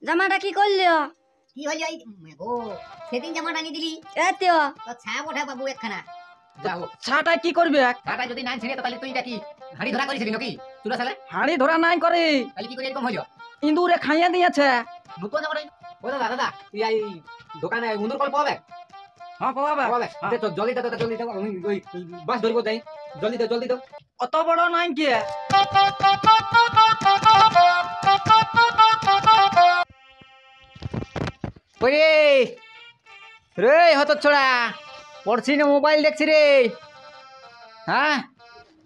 জামাটা কি করলিও? কি হইল এই গো সেদিন জামাটা নি দিলি এতেও তো ছা ওঠা বাবু একখানা যাও ছাটা কি করবে? ছাটা যদি না ছিড়ে তাহলে তুই এটা কি হাড়ি ধরা করিছিলি নাকি চুরা সালে হাড়ি ধরা নাই করে তাহলে কি করে এরকম হইল ইঁদুরে খাইয়া দিয়েছে। নতুন জামাটা ও দাদা দাদা তুই এই দোকানে মুন্দুর কল পাবে হ্যাঁ পাবে পাবে দে তো জলদি দাও জলদি দাও আমি ওই বাস ধরবো যাই জলদি দাও অত বড় নাই কি? ওরে রে হত ছোড়া পড়ছি না মোবাইল দেখছি রে হ্যাঁ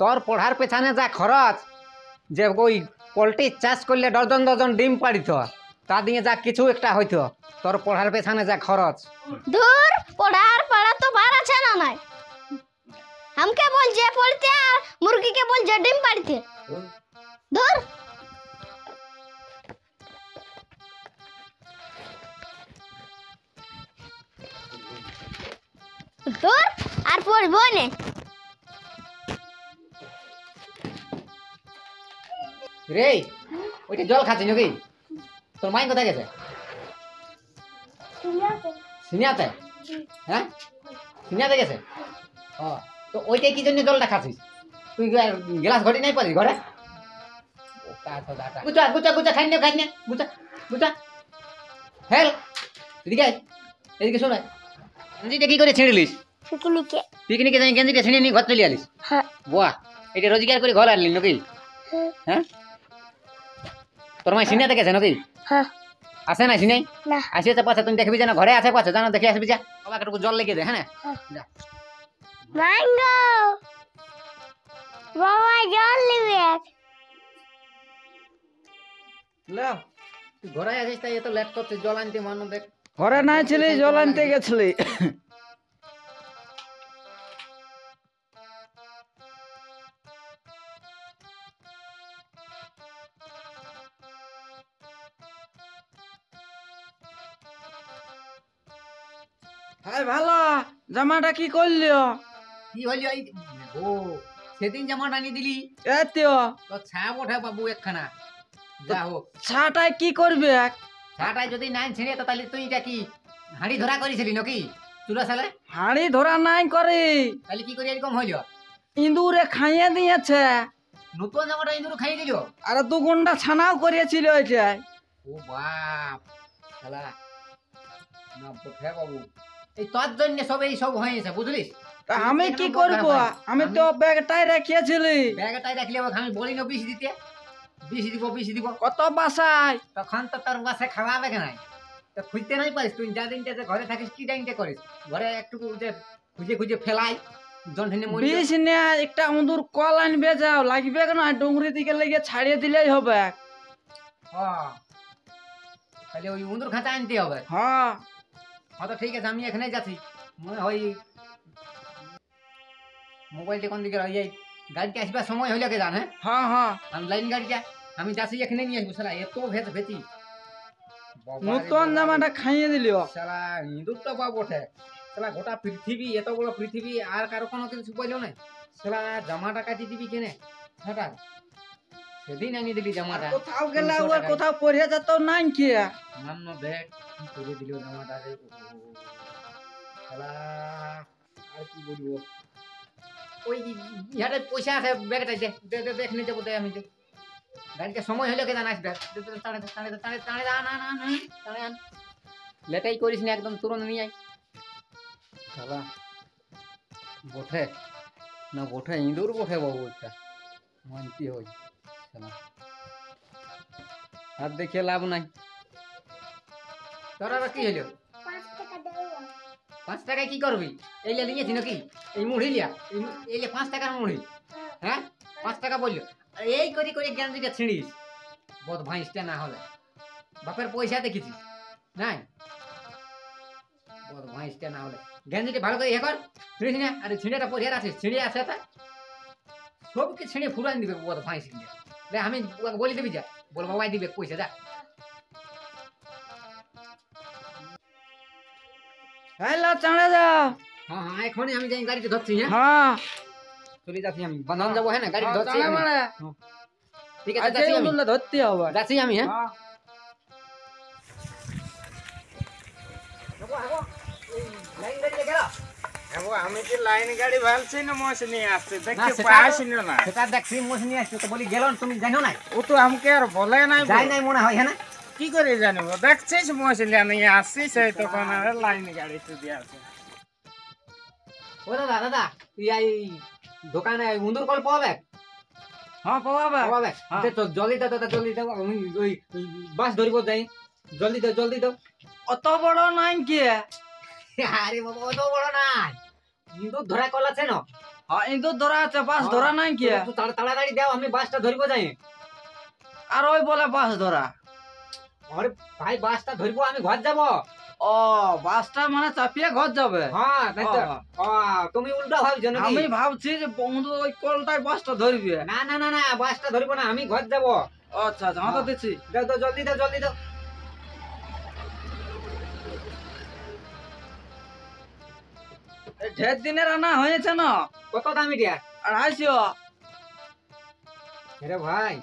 তোর পড়ার পেছনে যা খরচ যে ওই পোল্ট্রি চাষ করলে ডজন ডজন ডিম পাড়িত তা দিয়ে যা কিছু একটা হইতো তোর পড়ার পেছনে যা খরচ দূর পড়ার পড়া তো বার আছে না নাই हमके बोल जे बोलते हैं मुर्गी के बोल जे डिम पाड़ते दूर दूर আর পড়বো না রে ওইটা জল খাচ্ছি নাকি তোর মাইন কোথায় গেছে সিনিয়াতে হ্যাঁ সিনিয়াতে গেছে ও তো ওইটাই কি জন্য জলটা খাচ্ছিস তুই গ্লাস ঘটি নাই পারিস ঘরে গুচা গুচা গুচা খাই না গুচা গুচা হেল এদিকে এদিকে শোন গেঞ্জিটা কি করে ছিঁড়লিস পিকনিকে যাই গেঞ্জিটা ছিঁড়ে নিয়ে ঘর চলে আলিস হ্যাঁ বাহ এটা রোজগার করে ঘর আনলি নাকি হ্যাঁ তোর মাই সিনিয়াতে গেছে নাকি হ্যাঁ আসে না সিনাই না আসিয়েছে পাশে তুমি দেখবি যেন ঘরে আছে পাশে জানো দেখে আসবি যা বাবাকে একটু জল লেগে দে হ্যাঁ যা ম্যাঙ্গো বাবা জল নিবে লে তুই ঘরে আসিস তাই এত লেট করছিস জল আনতে মানুষ দেখ ঘরে নাই ছিলি জল আনতে গেছিলি। হাই ভালো জামাটা কি করলিও? কি হইল এই ও সেদিন জামাটা আনি দিলি এতেও তো ছাপ ওঠে বাবু একখানা যা হোক ছাটাই কি করবে? ছাটাই যদি নাই ছিঁড়ে তো তাহলে তুই এটা কি হাঁড়ি ধরা করেছিলি নাকি চুলা সালে হাড়ি ধরা নাই করে তাহলে কি করে এরকম হইল ইঁদুরে খাইয়া দিয়েছে। নতুন জামাটা ইঁদুর খাইয়ে দিল আর 2 ঘন্টা ছানাও করিয়েছিল ওইটাই। ও বাপ শালা না বটে বাবু এই তোর জন্য সব এই সব হয়েছে বুঝলিস তা আমি কি করব? আমি তো ব্যাগটাই রেখেছিলি। ব্যাগটাই রাখলে আমি বলি না বিষ দিতে বিষ দিব কত বাসায় তখন তো তোর বাসে খাওয়াবে কেন তো খুঁজতে নাই পারিস তুই যা দিনটা যে ঘরে থাকিস কি ডাইনটা করিস ঘরে একটু যে খুঁজে খুঁজে ফেলাই জনঠেনে মরি বিষ নিয়ে একটা ইঁদুর কল আনবে যাও লাগবে কেন ডুংরি দিকে লেগে ছাড়িয়ে দিলেই হবে। হ্যাঁ তাহলে ওই উন্দুর খাঁচা আনতে হবে হ্যাঁ হ্যাঁ তো ঠিক আছে আমি এখানে যাচ্ছি মনে হয় মোবাইলটা কোন দিকে এই গাড়িটা আসবার সময় হইলে কে জান হ্যাঁ হ্যাঁ হ্যাঁ আমি লাইন গাড়িটা আমি যাচ্ছি এখানে নিয়ে আসবো শালা এত ভেতি নতুন জামাটা খাইয়ে দিলিও। শালা ইঁদুরটা পাবো ওঠে শালা গোটা পৃথিবী এত বড় পৃথিবী আর কারো কোনো কিছু পাইলো না শালা জামাটা কাটি দিবি কেনে ছাটা সেদিন আনি দিবি জামাটা কোথাও গেলে ওর কোথাও পড়ে যেত নাই কি মান্য দেখ কি করে দিল জামাটা রে শালা আর কি বলবো ওই ইহারে পয়সা আছে ব্যাগটা দে দেখ নিয়ে যাবো দে আমি দে গাড়িটা সময় হলে কে জানাস টানে আন লেটাই করিস না একদম তুরন্ত নিয়ে আয় শালা বটে না বটে ইঁদুর বটে বাবু একটা মানতে হই শালা আর দেখে লাভ নাই তোর আর কি হইল 5 টাকায় কি করবি এই লিয়েছি নাকি এই মুড়ি লিয়া এই 5 টাকার মুড়ি হ্যাঁ 5 টাকা বললো এই করে করে গেঞ্জিটা ছিঁড়িস বদ ভাইসটা না হলে বাপের পয়সা দেখেছিস নাই বদ ভাইসটা না হলে গেঞ্জিটা ভালো করে ইয়ে কর ছিঁড়িস না আরে ছিঁড়েটা পয়সা আছিস ছিঁড়ে আছে তা সবকে ছিঁড়ে ফুরান দিবে বদ ভাইস আমি বলে দিবি যা বল বাবাই দিবে পয়সা যা হ্যালো চাঁড়া যাও। হ্যাঁ হ্যাঁ এখনই আমি যাই গাড়িতে ধরছি হ্যাঁ হ্যাঁ চলে যাচ্ছি আমি বান্ধন যাবো হ্যাঁ না গাড়ি ধরছি চাঁড়া আমি। মারা ঠিক আছে যাচ্ছি আমি ধরতে হবে। যাচ্ছি আমি হ্যাঁ হ্যাঁ আমি কি লাইন গাড়ি ভালছি না মোছ নিয়ে আসছে না, দেখি সেটা পাইছি না সেটা দেখছি মোষ নিয়ে আসছে তো বলি গেল তুমি জানো না ও তো আমাকে আর বলে নাই যাই নাই মনে হয় হ্যাঁ না কি করে জানবো দেখছিস মোছ নিয়ে আসছি সেই তখন আর লাইন গাড়ি তো দিয়ে আছে ও দাদা দাদা তুই এই দোকানে উন্দুর কল পাবে হ্যাঁ পাবা পাবে হ্যাঁ। তো জলদি দাও দাদা জলদি দাও আমি ওই বাস ধরিব যাই জলদি দাও অত বড় নাই কি আরে বাবা অত বড় নাই ইন্দুর ধরা কল আছে না হ্যাঁ ইন্দুর ধরা আছে বাস ধরা নাই কি একটু তাড়াতাড়ি দাও আমি বাসটা ধরিব যাই আর ওই বলে বাস ধরা আরে ভাই বাসটা ধরিব আমি ঘর যাব ও বাসটা মানে চাপিয়ে ঘর যাবে হ্যাঁ তাই তো ও, তুমি উল্টা ভাবছো নাকি আমি ভাবছি যে বন্ধু ওই কলটাই বাসটা ধরবে না না না না বাসটা ধরিব না আমি ঘর যাব আচ্ছা আচ্ছা হ্যাঁ তো দিচ্ছি দাও দাও জলদি দাও এই ঢের দিনের আনা হয়েছে না কত দাম এটা 250 আরে ভাই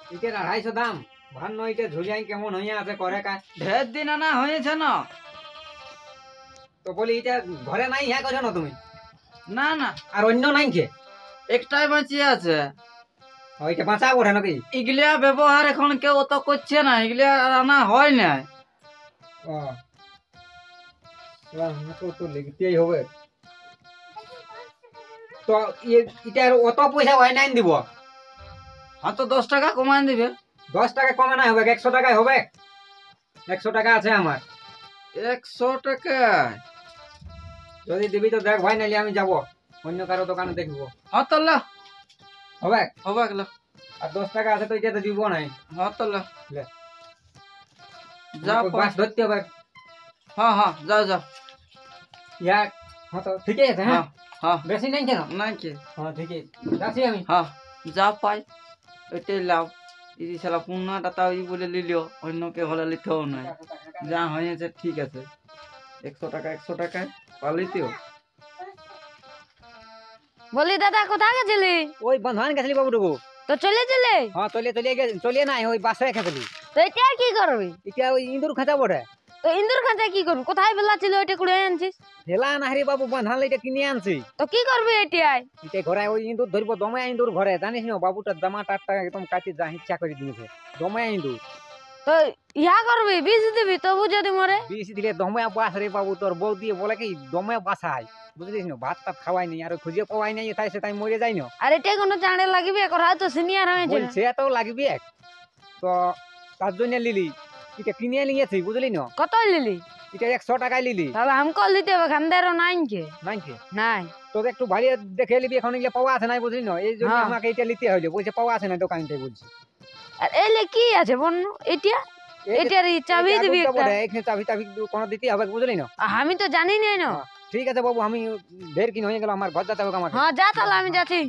ইটের 250 দাম ভান নইতে ঝুলিয়াই কেমন হইয়া আছে করে কা ঢের দিন আনা হয়েছে না তো বলি এটা ঘরে নাই হ্যাঁ করছো না তুমি না না আর অন্য নাই কে একটাই বাঁচিয়ে আছে ওইটা বাঁচা ওঠে নাকি এগুলা ব্যবহার এখন কেউ অত করছে না এগুলা আর আনা হয় না ও তো লিখতেই হবে তো এটার অত পয়সা হয় নাই দিব হ্যাঁ তো 10 টাকা কমান দিবে 10 টাকা কমে নাই হবে 100 টাকায় হবে 100 টাকা আছে আমার 100 টাকা যদি দিবি তো দেখ ভাই নাইলে আমি যাব অন্য কারো দোকানে দেখবো হ্যাঁ তো ল হবে হবে ল আর 10 টাকা আছে তো এটা তো দিব নাই হ্যাঁ তো ল লে। যা বাস ধরতে হবে হ্যাঁ হ্যাঁ যাও যাও ইয়া হ্যাঁ তো ঠিকই আছে হ্যাঁ হ্যাঁ হ্যাঁ বেশি নাই কেন নাই কি হ্যাঁ ঠিকই যাচ্ছি আমি হ্যাঁ যা পাই ওইটাই লাভ এই শালা পুনাটা তাও ই বলে লিলিও অন্যকে হলে লিখেও নাই যা হয়েছে ঠিক আছে 100 টাকায় পালিতেও বলি দাদা কোথায় গেছিলি ওই বন্ধন গেছিলি বাবুটুকু তো চলে হ্যাঁ চলিয়ে নাই ওই বাসে গেছিলি তো এটা কি করবি এটা ওই ইন্দুর খাঁচা বটে তো ইন্দুর খাঁচা কি করবি কোথায় বেলা ছিল ওইটা কুড়ে আনছিস হেলা না রে বাবু বন্ধন এটা কিনে আনছি তো কি করবি এটাই এটা ঘরে ওই ইন্দুর ধরবো দমে ইন্দুর ঘরে জানিস না বাবুটার জামা টাটটা একদম কাটি যা ইচ্ছা করে দিয়েছে দমে ইন্দুর তো ইয়া করবি বিষ দিবি তবু যদি মরে বিষ দিলে দমে বাস রে বাবু তোর বউ দিয়ে বলে কি দমে বাসায় বুঝলিস না ভাত টাত খাওয়াই নাই আর খুঁজে পাওয়াই নাই তাই সে তাই মরে যাই না আর এটা কোনো চাঁড়ে লাগবে এখন হয়তো সিনিয়র হয়েছে বলছে তো লাগবে তো তার জন্য লিলি এটা কিনে নিয়েছি বুঝলি না কত লিলি এটা 100 টাকায় লিলি তাহলে আমকো লিতে হবে খান্দারও নাইনকে নাই কি নাই তোকে একটু ভারী দেখে নিবি এখন এগুলো পাওয়া আছে নাই বুঝলি না এই জন্য হ্যাঁ। আমাকে এটা নিতে হইলো বলছে পাওয়া আছে না দোকানটাই বলছি আর এলে কি আছে বন্য এটা এটার চাবি দিবি একটা এখানে চাবি কোনো দিতে হবে বুঝলি না আমি তো জানি না ঠিক আছে বাবু আমি ঢের কিন হয়ে গেল আমার ঘর যেতে হবে আমাকে হ্যাঁ যা তাহলে আমি যাচ্ছি